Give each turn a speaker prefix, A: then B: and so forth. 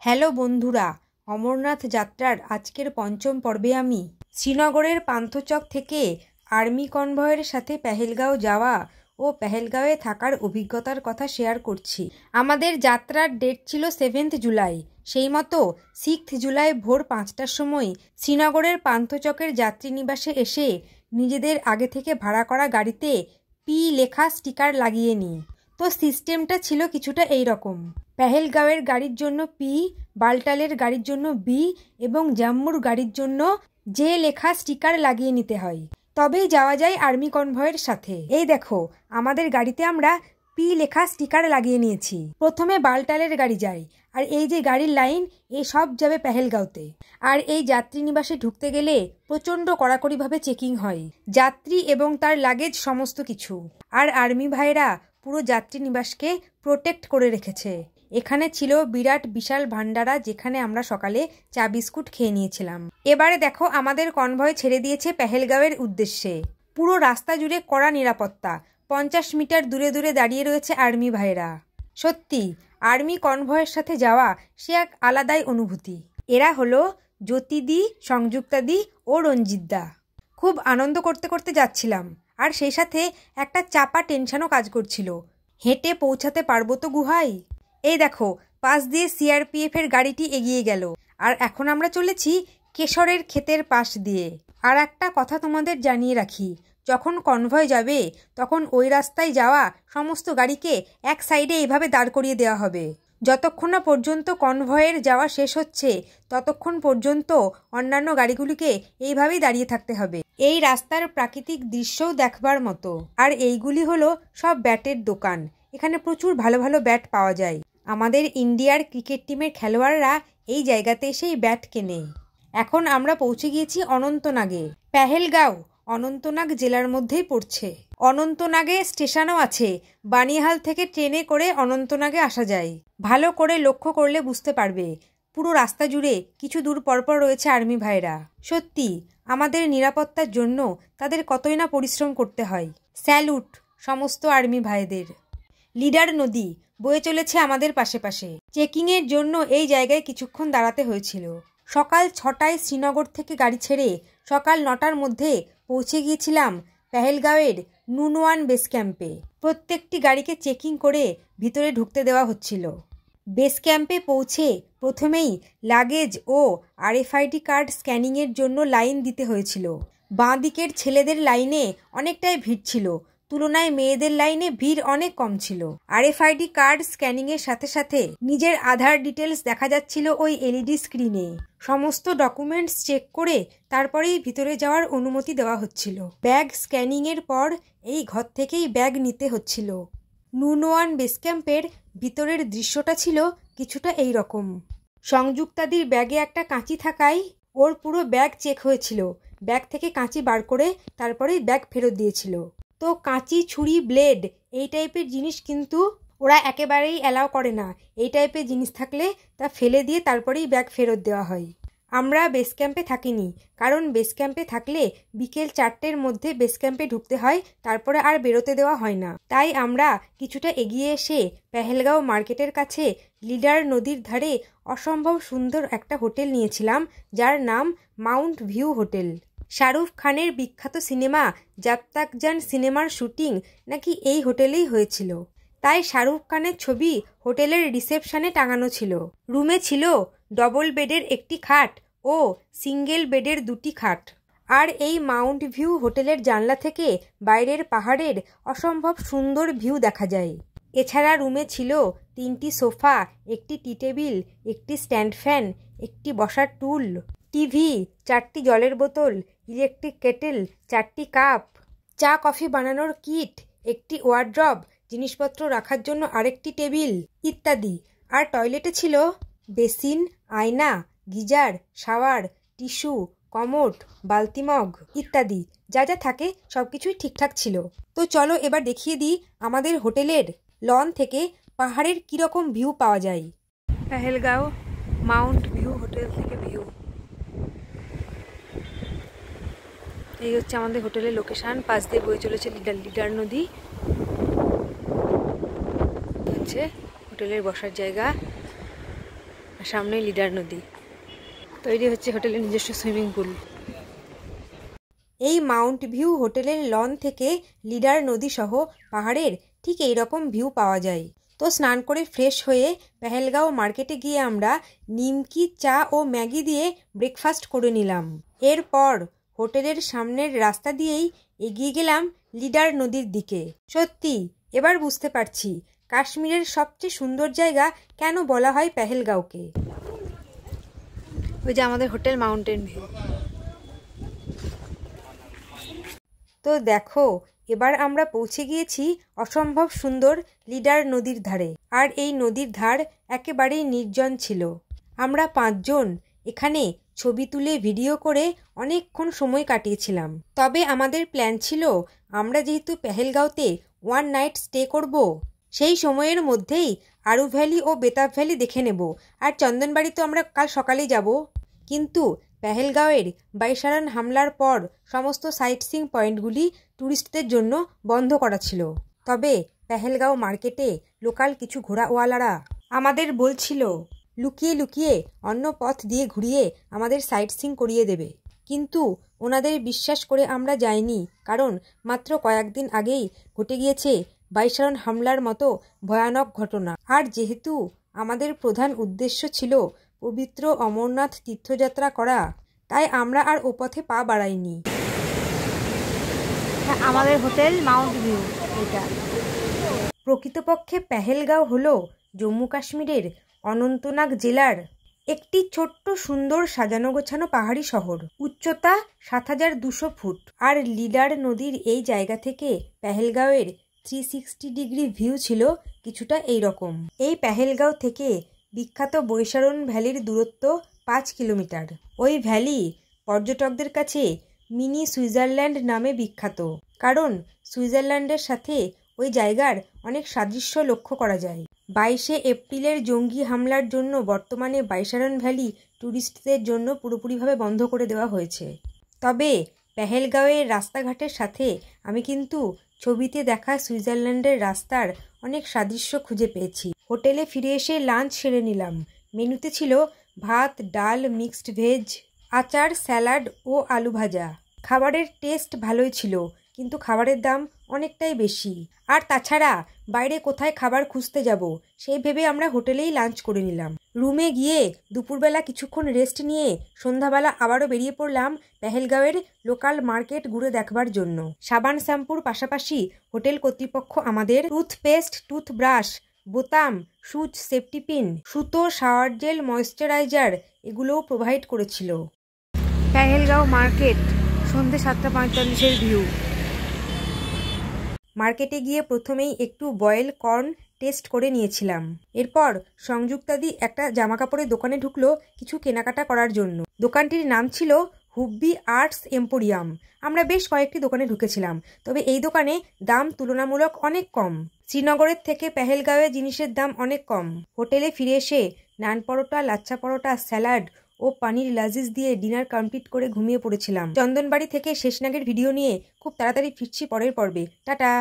A: Hello বন্ধুরা, অমরনাথ যাত্রার আজকের পঞ্চম পর্বে আমি শ্রীনগরের পান্থচক থেকে আর্মি কনভয়ের সাথে পেহেলগাঁও যাওয়া ও পেহেলগাঁওয়ে থাকার অভিজ্ঞতার কথা শেয়ার করছি। আমাদের যাত্রার ডেট ছিল 7 জুলাই। সেই মতো 6 জুলাই ভোর 5টার সময় শ্রীনগরের পান্থচকের যাত্রীনিবাসে এসে নিজেদের আগে থেকে ভাড়া করা গাড়িতে পি লেখা স্টিকার লাগিয়ে নিই। তো সিস্টেমটা ছিল কিছুটা এই রকম: পেহেলগাঁওয়ের গাড়ির জন্য পি, বালটালের গাড়ির জন্য বি এবং জম্মুর গাড়ির জন্য জে লেখা স্টিকার লাগিয়ে নিতে হয়, তবেই যাওয়া যায় আর্মি কনভয়ের সাথে। এই দেখো, আমাদের গাড়িতে আমরা পি লেখা স্টিকার লাগিয়ে নিয়েছি। প্রথমে বালটালের গাড়ি যায়, আর এই যে গাড়ির লাইন, এই সব যাবে পেহেলগাঁওতে। আর এই যাত্রী নিবাসে ঢুকতে গেলে প্রচণ্ড কড়াকড়িভাবে চেকিং হয়, যাত্রী এবং তার লাগেজ সমস্ত কিছু। আর আর্মি ভাইরা পুরো যাত্রী নিবাসকে প্রোটেক্ট করে রেখেছে। এখানে ছিল বিরাট বিশাল ভান্ডারা, যেখানে আমরা সকালে চা বিস্কুট খেয়ে নিয়েছিলাম। এবারে দেখো, আমাদের কনভয় ছেড়ে দিয়েছে পেহেলগাঁওয়ের উদ্দেশ্যে। পুরো রাস্তা জুড়ে কড়া নিরাপত্তা, 50 মিটার দূরে দূরে দাঁড়িয়ে রয়েছে আর্মি ভাইরা। সত্যি আর্মি কনভয়ের সাথে যাওয়া সে এক আলাদাই অনুভূতি। এরা হলো জ্যোতিদি, সংযুক্তাদি ও রঞ্জিতদা। খুব আনন্দ করতে করতে যাচ্ছিলাম, আর সেই সাথে একটা চাপা টেনশনও কাজ করছিল। হেঁটে পৌঁছাতে পারবো তো গুহায়? এই দেখো, পাশ দিয়ে সিআরপিএফের গাড়িটি এগিয়ে গেল, আর এখন আমরা চলেছি কেশরের ক্ষেতের পাশ দিয়ে। আর একটা কথা তোমাদের জানিয়ে রাখি, যখন কনভয় যাবে তখন ওই রাস্তায় যাওয়া সমস্ত গাড়িকে এক সাইডে এইভাবে দাঁড় করিয়ে দেওয়া হবে। যতক্ষণ না পর্যন্ত কনভয়ের যাওয়া শেষ হচ্ছে ততক্ষণ পর্যন্ত অন্যান্য গাড়িগুলিকে এইভাবেই দাঁড়িয়ে থাকতে হবে। এই রাস্তার প্রাকৃতিক দৃশ্যও দেখবার মতো। আর এইগুলি হলো সব ব্যাটের দোকান। এখানে প্রচুর ভালো ভালো ব্যাট পাওয়া যায়। আমাদের ইন্ডিয়ার ক্রিকেট টিমের খেলোয়াড়রা এই জায়গাতে এসেই ব্যাট কেনে। এখন আমরা পৌঁছে গিয়েছি অনন্তনাগে। পেহেলগাঁও অনন্তনাগ জেলার মধ্যেই পড়ছে। অনন্তনাগে স্টেশনও আছে। বানিহাল থেকে ট্রেনে করে অনন্তনাগে আসা যায়। ভালো করে লক্ষ্য করলে বুঝতে পারবে, পুরো রাস্তা জুড়ে কিছু দূর পরপর রয়েছে আর্মি ভাইরা। সত্যি আমাদের নিরাপত্তার জন্য তাদের কতই না পরিশ্রম করতে হয়। স্যালুট সমস্ত আর্মি ভাইদের। লিডার নদী বয়ে চলেছে আমাদের পাশে পাশে। চেকিংয়ের জন্য এই জায়গায় কিছুক্ষণ দাঁড়াতে হয়েছিল। সকাল 6টায় শ্রীনগর থেকে গাড়ি ছেড়ে সকাল 9টার মধ্যে পৌঁছে গিয়েছিলাম পেহেলগাঁওয়ের নুনওয়ান বেস ক্যাম্পে। প্রত্যেকটি গাড়িকে চেকিং করে ভিতরে ঢুকতে দেওয়া হচ্ছিল। বেস ক্যাম্পে পৌঁছে প্রথমেই লাগেজ ও আরএফআইডি কার্ড স্ক্যানিংয়ের জন্য লাইন দিতে হয়েছিল। বাঁ দিকের ছেলেদের লাইনে অনেকটাই ভিড় ছিল, তুলনায় মেয়েদের লাইনে ভিড় অনেক কম ছিল। আরএফআইডি কার্ড স্ক্যানিংয়ের সাথে সাথে নিজের আধার ডিটেলস দেখা যাচ্ছিল ওই এলইডি স্ক্রিনে। সমস্ত ডকুমেন্টস চেক করে তারপরেই ভিতরে যাওয়ার অনুমতি দেওয়া হচ্ছিল। ব্যাগ স্ক্যানিংয়ের পর এই ঘর থেকেই ব্যাগ নিতে হচ্ছিল। নুনওয়ান বেস ক্যাম্পের ভিতরের দৃশ্যটা ছিল কিছুটা এই রকম। সংযুক্তাদির ব্যাগে একটা কাঁচি থাকায় ওর পুরো ব্যাগ চেক হয়েছিল। ব্যাগ থেকে কাঁচি বার করে তারপরেই ব্যাগ ফেরত দিয়েছিল। তো কাঁচি, ছুরি, ব্লেড এই টাইপের জিনিস কিন্তু ওরা একেবারেই অ্যালাউ করে না। এই টাইপের জিনিস থাকলে তা ফেলে দিয়ে তারপরেই ব্যাগ ফেরত দেওয়া হয়। আমরা বেস ক্যাম্পে থাকিনি, কারণ বেস ক্যাম্পে থাকলে বিকেল 4টের মধ্যে বেস ক্যাম্পে ঢুকতে হয়, তারপরে আর বেরোতে দেওয়া হয় না। তাই আমরা কিছুটা এগিয়ে এসে পেহেলগাঁও মার্কেটের কাছে লিডার নদীর ধারে অসম্ভব সুন্দর একটা হোটেল নিয়েছিলাম, যার নাম মাউন্ট ভিউ হোটেল। শাহরুখ খানের বিখ্যাত সিনেমা জব তক জান সিনেমার শুটিং নাকি এই হোটেলেই হয়েছিল। তাই শাহরুখ খানের ছবি হোটেলের রিসেপশনে টাঙানো ছিল। রুমে ছিল ডবল বেডের একটি খাট ও সিঙ্গেল বেডের 2টি খাট। আর এই মাউন্ট ভিউ হোটেলের জানলা থেকে বাইরের পাহাড়ের অসম্ভব সুন্দর ভিউ দেখা যায়। এছাড়া রুমে ছিল 3টি সোফা, একটি টি টেবিল, একটি স্ট্যান্ড ফ্যান, একটি বসার টুল, টিভি, 4টি জলের বোতল, ইলেকট্রিক কেটেল, 4টি কাপ, চা কফি বানানোর কিট, একটি ওয়ার্ড্রব, জিনিসপত্র রাখার জন্য আরেকটি টেবিল ইত্যাদি। আর টয়লেটে ছিল বেসিন, আয়না, গিজার, শাওয়ার, টিস্যু, কমোড, বালতি মগ ইত্যাদি। যা যা থাকে সবকিছুই ঠিকঠাক ছিল। তো চলো এবার দেখিয়ে দিই আমাদের হোটেলের লন থেকে পাহাড়ের কীরকম ভিউ পাওয়া যায়। পেহেলগাঁও মাউন্ট ভিউ হোটেল থেকে ভিউ। এই হচ্ছে আমাদের হোটেলের লোকেশান। পাশ দিয়ে বয়ে চলেছে লিডার নদী। হচ্ছে হোটেলের বসার জায়গা। আর সামনেই লিডার নদী। তৈরি হচ্ছে হোটেলের নিজস্ব সুইমিং পুল। এই মাউন্ট ভিউ হোটেলের লন থেকে লিডার নদী সহ পাহাড়ের ঠিক এইরকম ভিউ পাওয়া যায়। তো স্নান করে ফ্রেশ হয়ে পেহেলগাঁও মার্কেটে গিয়ে আমরা নিমকি, চা ও ম্যাগি দিয়ে ব্রেকফাস্ট করে নিলাম। এরপর হোটেলের সামনের রাস্তা দিয়েই এগিয়ে গেলাম লিডার নদীর দিকে। সত্যি এবার বুঝতে পারছি কাশ্মীরের সবচেয়ে সুন্দর জায়গা কেন বলা হয় পেহেলগাঁওকে। ওই যে আমাদের হোটেল মাউন্টেন ভিউ। তো দেখো এবার আমরা পৌঁছে গিয়েছি অসম্ভব সুন্দর লিডার নদীর ধারে। আর এই নদীর ধার একেবারেই নির্জন ছিল। আমরা 5 জন এখানে ছবি তুলে ভিডিও করে অনেকক্ষণ সময় কাটিয়েছিলাম। তবে আমাদের প্ল্যান ছিল আমরা যেহেতু পেহেলগাঁওতে 1 নাইট স্টে করব, সেই সময়ের মধ্যেই আরু ভ্যালি ও বেতাব ভ্যালি দেখে নেব। আর চন্দনবাড়ি তো আমরা কাল সকালেই যাব। কিন্তু পেহেলগাঁওয়ের বাইশারান হামলার পর সমস্ত সাইট সিইং পয়েন্টগুলি ট্যুরিস্টদের জন্য বন্ধ করা ছিল। তবে পেহেলগাঁও মার্কেটে লোকাল কিছু ঘোড়াওয়ালারা আমাদের বলছিল লুকিয়ে লুকিয়ে অন্য পথ দিয়ে ঘুরিয়ে আমাদের সাইট সিইং করিয়ে দেবে। কিন্তু ওনাদের বিশ্বাস করে আমরা যাইনি, কারণ মাত্র কয়েকদিন আগেই ঘটে গিয়েছে বাইশারান হামলার মতো ভয়ানক ঘটনা। আর যেহেতু আমাদের প্রধান উদ্দেশ্য ছিল পবিত্র অমরনাথ তীর্থযাত্রা করা, তাই আমরা আর ও পথে পা বাড়াইনি। আমাদের হোটেল মাউন্ট ভিউ এটা। প্রকৃতপক্ষে পেহেলগাঁও হলো জম্মু কাশ্মীরের অনন্তনাগ জেলার একটি ছোট্ট সুন্দর সাজানো গোছানো পাহাড়ি শহর। উচ্চতা 7200 ফুট। আর লিডার নদীর এই জায়গা থেকে পেহেলগাঁওয়ের 360 ডিগ্রি ভিউ ছিল কিছুটা এইরকম। এই পেহেলগাঁও থেকে বিখ্যাত বৈশারণ ভ্যালির দূরত্ব 5 কিলোমিটার। ওই ভ্যালি পর্যটকদের কাছে মিনি সুইজারল্যান্ড নামে বিখ্যাত, কারণ সুইজারল্যান্ডের সাথে ওই জায়গার অনেক সাদৃশ্য লক্ষ্য করা যায়। 22শে এপ্রিলের জঙ্গি হামলার জন্য বর্তমানে বাইশারান ভ্যালি ট্যুরিস্টদের জন্য পুরোপুরিভাবে বন্ধ করে দেওয়া হয়েছে। তবে পেহেলগাঁওয়ের রাস্তাঘাটের সাথে আমি কিন্তু ছবিতে দেখা সুইজারল্যান্ডের রাস্তার অনেক সাদৃশ্য খুঁজে পেয়েছি। হোটেলে ফিরে এসে লাঞ্চ সেরে নিলাম। মেনুতে ছিল ভাত, ডাল, মিক্সড ভেজ, আচার, স্যালাড ও আলু ভাজা। খাবারের টেস্ট ভালোই ছিল, কিন্তু খাবারের দাম অনেকটাই বেশি। আর তাছাড়া বাইরে কোথায় খাবার খুঁজতে যাব সেই ভেবে আমরা হোটেলেই লাঞ্চ করে নিলাম। রুমে গিয়ে দুপুরবেলা কিছুক্ষণ রেস্ট নিয়ে সন্ধ্যাবেলা আবারও বেরিয়ে পড়লাম পেহেলগাঁওয়ের লোকাল মার্কেট ঘুরে দেখবার জন্য। সাবান শ্যাম্পুর পাশাপাশি হোটেল কর্তৃপক্ষ আমাদের টুথপেস্ট, টুথব্রাশ, বোতাম, সুচ, সেফটি পিন, সুতো, শাওয়ার জেল, ময়েশ্চারাইজার এগুলোও প্রোভাইড করেছিল। পেহেলগাঁও মার্কেট সন্ধ্যে 7:45 ভিউ। মার্কেটে গিয়ে প্রথমেই একটু বয়েল কর্ন টেস্ট করে নিয়েছিলাম। এরপর সংযুক্তাদি একটা জামাকাপড়ের দোকানে ঢুকলো কিছু কেনাকাটা করার জন্য। দোকানটির নাম ছিল হুব্বি আর্টস এম্পোরিয়াম। আমরা বেশ কয়েকটি দোকানে ঢুকেছিলাম, তবে এই দোকানে দাম তুলনামূলক অনেক কম। শ্রীনগরের থেকে পেহেলগাঁওয়ে জিনিসের দাম অনেক কম। হোটেলে ফিরে এসে নান পরোটা, লাচ্ছা পরোটা, স্যালাড ও পানির লাজিজ দিয়ে ডিনার কমপ্লিট করে ঘুমিয়ে পড়েছিলাম। চন্দনবাড়ি থেকে শেষনাগের ভিডিও নিয়ে খুব তাড়াতাড়ি ফিরছি পরের পর্বে। টাটা।